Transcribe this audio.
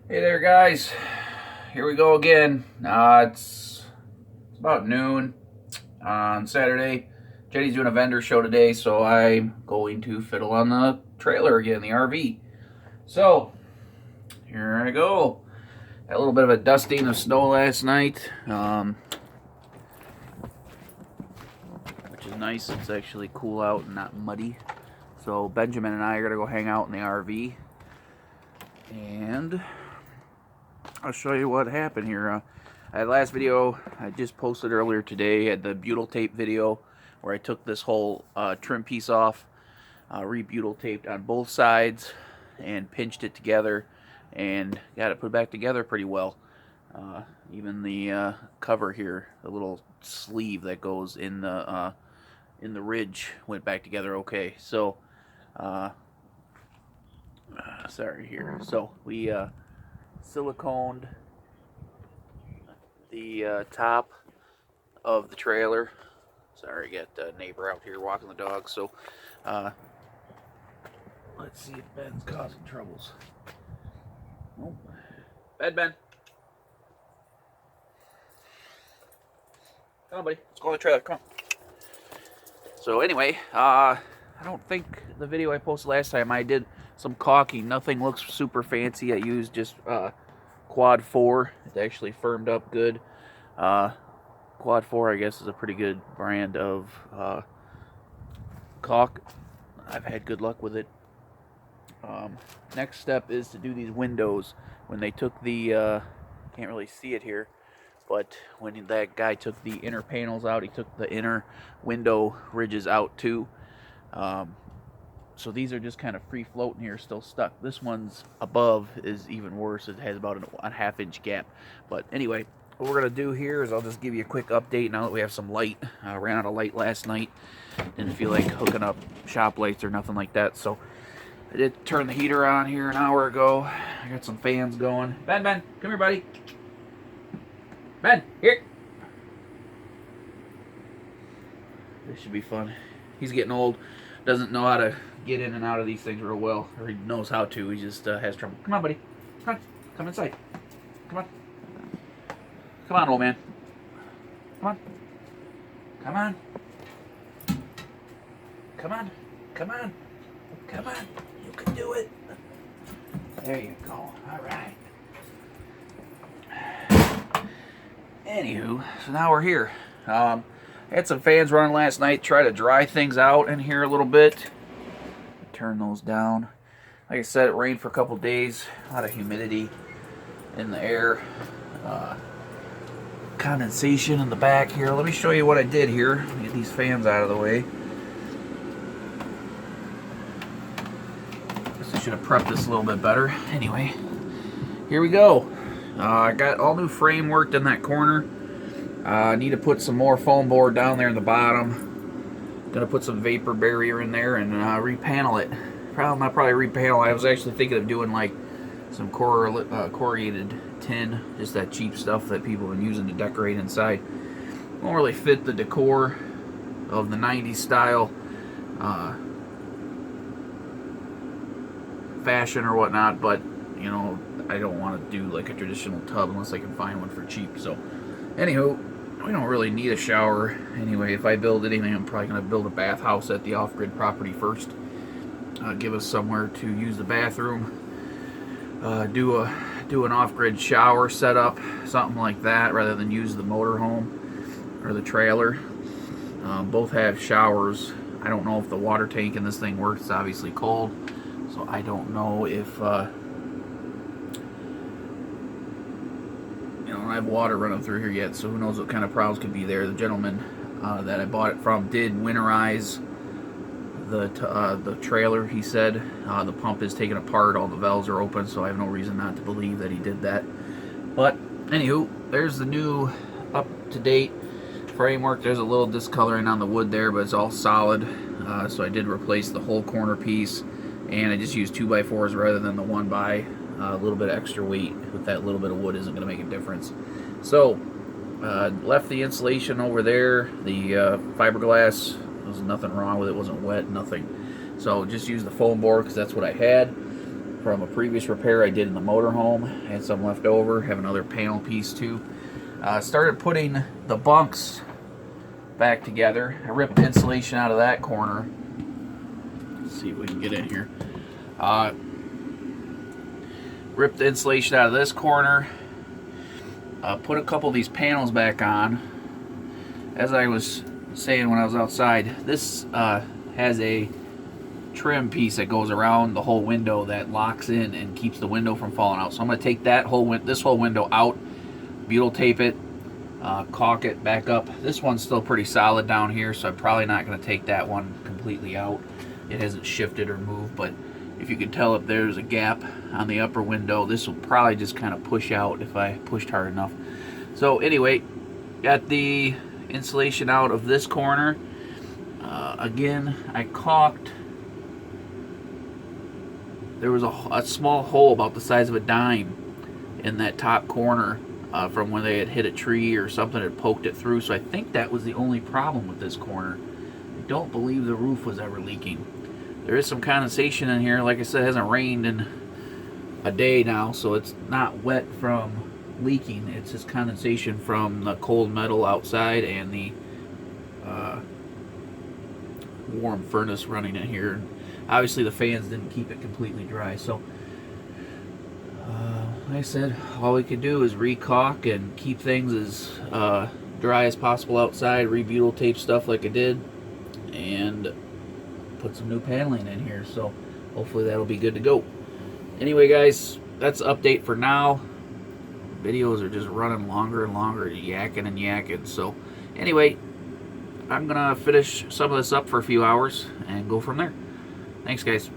Hey there, guys. Here we go again. It's about noon on Saturday. Jenny's doing a vendor show today, so I'm going to fiddle on the trailer again, the RV. So, here I go. Had a little bit of a dusting of snow last night, which is nice. It's actually cool out and not muddy. So, Benjamin and I are going to go hang out in the RV. And I'll show you what happened here. Last video I just posted earlier today had the butyl tape video where I took this whole trim piece off, re-butyl taped on both sides, and pinched it together and got it put back together pretty well. Even the cover here, the little sleeve that goes in the ridge, went back together okay. So sorry here. So we siliconed the top of the trailer. Sorry, I got a neighbor out here walking the dog. So let's see if Ben's causing troubles. Oh. Ben. Come on, buddy. Let's go on the trailer. Come on. So anyway, I don't think the video I posted last time, I did some caulking. Nothing looks super fancy. I used just Quad 4. It actually firmed up good. Quad 4, I guess, is a pretty good brand of caulk. I've had good luck with it. Next step is to do these windows. When they took the, can't really see it here, but when that guy took the inner panels out, he took the inner window ridges out too. So these are just kind of free floating here, still stuck. This one's above is even worse. It has about a half-inch gap. But anyway, what we're going to do here is I'll just give you a quick update now that we have some light. I ran out of light last night. Didn't feel like hooking up shop lights or nothing like that. So I did turn the heater on here an hour ago. I got some fans going. Ben, come here, buddy. Ben, here. This should be fun. He's getting old. Doesn't know how to get in and out of these things real well. Or he knows how to. He just has trouble. Come on, buddy. Come on. Come inside. Come on. Come on, old man. Come on. Come on. Come on. Come on. Come on. You can do it. There you go. All right. Anywho, so now we're here. I had some fans running last night, try to dry things out in here a little bit. Turn those down. Like I said, it rained for a couple days. A lot of humidity in the air. Condensation in the back here. Let me show you what I did here. Let me get these fans out of the way. Guess I should have prepped this a little bit better. Anyway, here we go. I got all new frame worked in that corner. I need to put some more foam board down there in the bottom. Gonna put some vapor barrier in there and repanel it. Not probably repanel. I was actually thinking of doing like some corrugated tin, just that cheap stuff that people have been using to decorate inside. Won't really fit the decor of the 90s style fashion or whatnot, but you know, I don't want to do like a traditional tub unless I can find one for cheap. So anywho, we don't really need a shower anyway. If I build anything, I'm probably going to build a bathhouse at the off-grid property first. Give us somewhere to use the bathroom. Do an off-grid shower setup, something like that, rather than use the motorhome or the trailer. Both have showers. I don't know if the water tank in this thing works. It's obviously cold, so I don't know if I don't have water running through here yet, so who knows what kind of problems could be there. The gentleman that I bought it from did winterize the trailer. He said the pump is taken apart, all the valves are open, so I have no reason not to believe that he did that. But anywho, there's the new up-to-date framework. There's a little discoloring on the wood there, but it's all solid. So I did replace the whole corner piece, and I just used 2x4s rather than the 1x. A little bit of extra weight with that little bit of wood isn't going to make a difference. So left the insulation over there. The fiberglass, there was nothing wrong with it. It wasn't wet, nothing. So just use the foam board because that's what I had. from a previous repair I did in the motorhome. I had some left over, have another panel piece too. Started putting the bunks back together. I ripped the insulation out of that corner. Let's see if we can get in here. Ripped the insulation out of this corner. Put a couple of these panels back on. As I was saying when I was outside, this has a trim piece that goes around the whole window that locks in and keeps the window from falling out. So I'm going to take that this whole window out, butyl tape it, caulk it back up. This one's still pretty solid down here, so I'm probably not going to take that one completely out. It hasn't shifted or moved, but if you can tell if there's a gap on the upper window, this will probably just kind of push out if I pushed hard enough. So anyway, got the insulation out of this corner. Again, I caulked. There was a small hole about the size of a dime in that top corner from when they had hit a tree or something had poked it through. So I think that was the only problem with this corner. I don't believe the roof was ever leaking. There is some condensation in here. Like I said, it hasn't rained in a day now, so it's not wet from leaking. It's just condensation from the cold metal outside and the warm furnace running in here. Obviously the fans didn't keep it completely dry, so like I said, all we could do is re-caulk and keep things as dry as possible outside, re-butyl tape stuff like I did, and put some new paneling in here, so hopefully that'll be good to go. Anyway guys, that's the update for now. Videos are just running longer and longer, yakking and yakking. So anyway, I'm gonna finish some of this up for a few hours and go from there. Thanks guys.